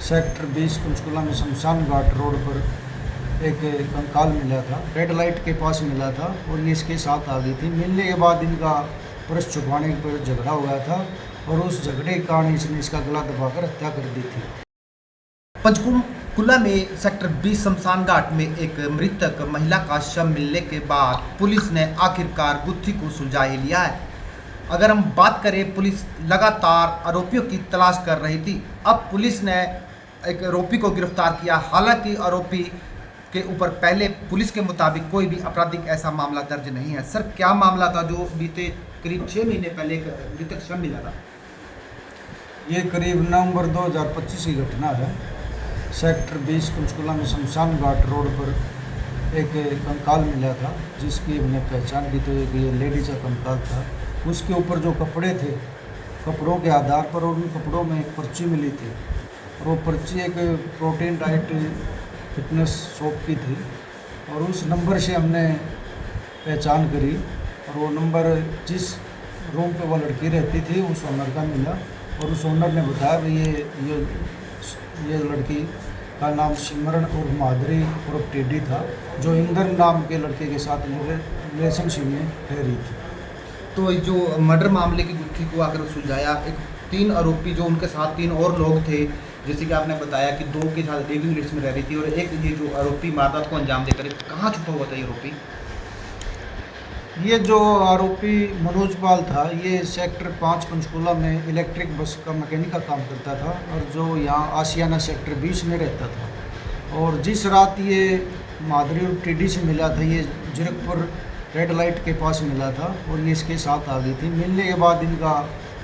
Sector 20 Panchkula में शमशान घाट road पर एक कंकाल मिला था। रेड लाइट के पास मिला था और ये इसके साथ आ गई थी। मिलने के बाद इनका पर्स छुपाने पर झगड़ा हो गया था और उस झगड़े के कारण इसने इसका गला दबाकर हत्या कर दी थी। पंचकुला में सेक्टर 20 शमशान घाट में एक मृतक महिला का शव मिलने के बाद पुलिस ने आखिरकार गुत्थी को सुलझा ही लिया है। अगर हम बात करें, पुलिस लगातार आरोपियों की तलाश कर रही थी। अब पुलिस ने एक आरोपी को गिरफ्तार किया। हालांकि आरोपी के ऊपर पहले पुलिस के मुताबिक कोई भी आपराधिक ऐसा मामला दर्ज नहीं है। सर, क्या मामला था जो बीते करीब 6 महीने पहले एक मृतक शव मिला था? ये करीब नवंबर 2025 की घटना है। सेक्टर 20 पंचकुला में शमशान घाट रोड पर एक कंकाल मिला था, जिसकी हमने पहचान की तो ये लेडीज का कंकाल था। उसके ऊपर जो कपड़े थे, कपड़ों के आधार पर और उन कपड़ों में एक पर्ची मिली थी और वो पर्ची एक प्रोटीन डाइट फिटनेस शॉप की थी और उस नंबर से हमने पहचान करी और वो नंबर जिस रूम पे वो लड़की रहती थी उस ओनर का मिला और उस ओनर ने बताया कि ये लड़की का नाम सिमरन और माधुरी और टेडी था, जो इंदर नाम के लड़के के साथ रिलेशनशिप में रह रही थी। तो जो मर्डर मामले की गुत्थी को आकर सुलझाया, एक 3 आरोपी जो उनके साथ 3 और लोग थे, जैसे कि आपने बताया कि 2 के साथ लिविंग लिस्ट में रह रही थी और एक ये जो आरोपी वारदात को अंजाम देकर कहाँ छुपा हुआ था ये आरोपी? ये जो आरोपी मनोज पाल था, ये सेक्टर 5 पंचकुला में इलेक्ट्रिक बस का मैकेनिक का काम करता था और जो यहाँ आशियाना सेक्टर 20 में रहता था। और जिस रात ये माधुरी और टीडी से मिला था, ये जीरकपुर रेड लाइट के पास मिला था और ये इसके साथ आ गई थी। मिलने के बाद इनका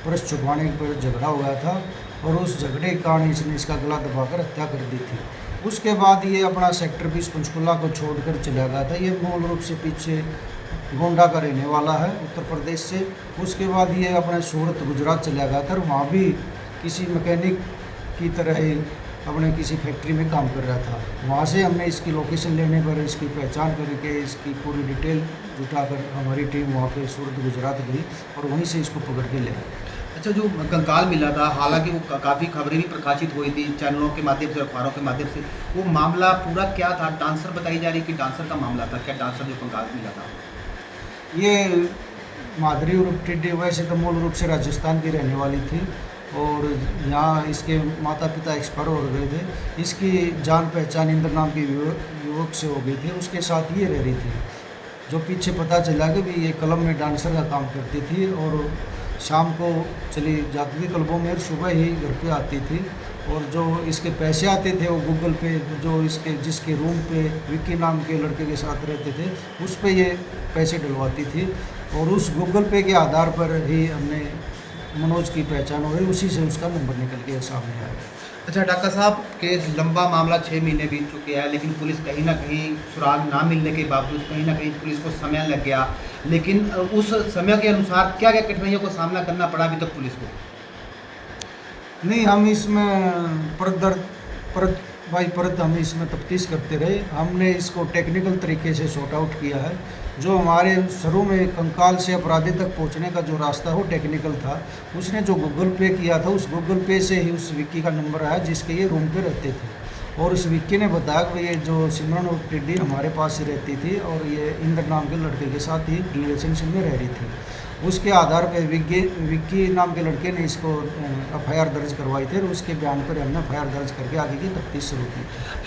पर्स छुपाने पर झगड़ा हो गया था और उस झगड़े के कारण इसने इसका गला दबाकर हत्या कर दी थी। उसके बाद ये अपना सेक्टर 20 पंचकुला को छोड़कर चला गया था। ये मूल रूप से पीछे गोंडा का रहने वाला है, उत्तर प्रदेश से। उसके बाद ये अपने सूरत गुजरात चला गया था और वहाँ भी किसी मैकेनिक की तरह ही अपने किसी फैक्ट्री में काम कर रहा था। वहाँ से हमने इसकी लोकेशन लेने पर इसकी पहचान करके इसकी पूरी डिटेल जुटाकर हमारी टीम वहाँ पे सूरत गुजरात गई और वहीं से इसको पकड़ के ले आए। अच्छा, जो कंकाल मिला था, हालांकि वो काफ़ी खबरें भी प्रकाशित हुई थी चैनलों के माध्यम से, अखबारों के माध्यम से। वो मामला पूरा क्या था? डांसर बताई जा रही कि डांसर का मामला था? क्या डांसर जो कंकाल मिला था? ये माधुरी और टिड्डी वैसे तो मूल रूप से राजस्थान की रहने वाली थी और यहाँ इसके माता पिता एक्सपायर हो गए थे। इसकी जान पहचान इंद्र नाम के युवक से हो गई थी, उसके साथ ये रह रही थी। जो पीछे पता चला कि भी ये क्लब में डांसर का काम करती थी और शाम को चली जाती थी क्लबों में और सुबह ही घर पे आती थी और जो इसके पैसे आते थे वो गूगल पे, जो इसके जिसके रूम पे विक्की नाम के लड़के के साथ रहते थे, उस पे ये पैसे डलवाती थी और उस गूगल पे के आधार पर ही हमने मनोज की पहचान हुई, उसी से उसका नंबर निकल के सामने आया। अच्छा डॉक्टर साहब, केस लंबा मामला 6 महीने बीत चुके हैं, लेकिन पुलिस कहीं ना कहीं सुराग ना मिलने के बावजूद कहीं ना कहीं पुलिस को समय लग गया। लेकिन उस समय के अनुसार क्या क्या कठिनाइयों को सामना करना पड़ा अभी तक पुलिस को? नहीं, हम इसमें परत बाई परत हम इसमें तफ्तीश करते रहे। हमने इसको टेक्निकल तरीके से सॉर्ट आउट किया है। जो हमारे शुरू में कंकाल से अपराधी तक पहुंचने का जो रास्ता वो टेक्निकल था। उसने जो गूगल पे किया था, उस गूगल पे से ही उस विक्की का नंबर आया जिसके ये रूम पे रहते थे और उस विक्की ने बताया कि ये जो सिमरन और टिड्डी हमारे पास से रहती थी और ये इंद्र नाम के लड़के के साथ ही रिलेशनशिप में रह रही थी। उसके आधार पर विक्की नाम के लड़के ने इसको एफआईआर दर्ज करवाई थी और उसके बयान पर हमने एफआईआर दर्ज करके आगे की तफ्तीश शुरू की।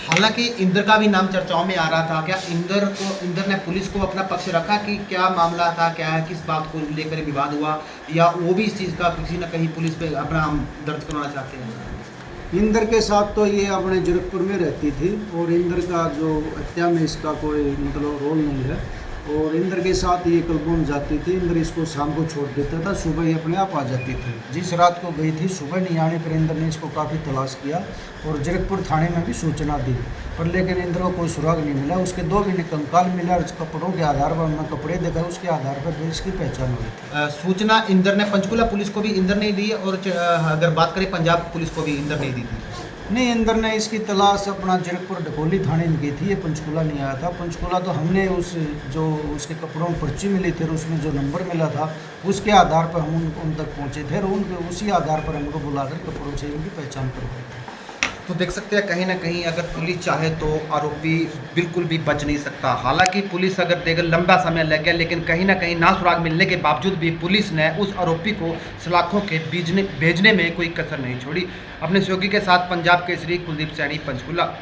हालांकि इंदर का भी नाम चर्चाओं में आ रहा था। क्या इंदर ने पुलिस को अपना पक्ष रखा कि क्या मामला था, क्या है, किस बात को लेकर विवाद हुआ, या वो भी इस चीज़ का किसी न कहीं पुलिस पे अपना दर्ज करवाना चाहते हैं? इंदर के साथ तो ये अपने जीरकपुर में रहती थी और इंदर का जो हत्या में इसका कोई मतलब रोल नहीं है और इंदर के साथ ये क्लबों में जाती थी। इंदर इसको शाम को छोड़ देता था, सुबह ही अपने आप आ जाती थी। जिस रात को गई थी सुबह नहीं आने पर इंदर ने इसको काफ़ी तलाश किया और जीरकपुर थाने में भी सूचना दी, पर लेकिन इंदर को कोई सुराग नहीं मिला। उसके 2 भी कंकाल मिला और कपड़ों के आधार पर हमने कपड़े देखा, उसके आधार पर भी इसकी पहचान हुई थी। सूचना इंदर ने पंचकुला पुलिस को भी इंदर ने दी और अगर बात करें पंजाब पुलिस को भी इंदर ने दी थी? नहीं, इंदर ने इसकी तलाश अपना जीरकपुर ढकोली थाने में की थी। ये पंचकुला नहीं आया था। पंचकुला तो हमने उस जो उसके कपड़ों में पर्ची मिली थी और उसमें जो नंबर मिला था उसके आधार पर हम उन तक पहुंचे थे और उसी आधार पर हमको बुलाकर कपड़ों से इनकी पहचान करवाई थी। तो देख सकते हैं कहीं ना कहीं अगर पुलिस चाहे तो आरोपी बिल्कुल भी बच नहीं सकता। हालांकि पुलिस अगर देगा लंबा समय लग गया, लेकिन कहीं ना कहीं ना सुराग मिलने के बावजूद भी पुलिस ने उस आरोपी को सलाखों के भेजने में कोई कसर नहीं छोड़ी। अपने सहयोगी के साथ पंजाब केसरी कुलदीप सैनी, पंचकूला।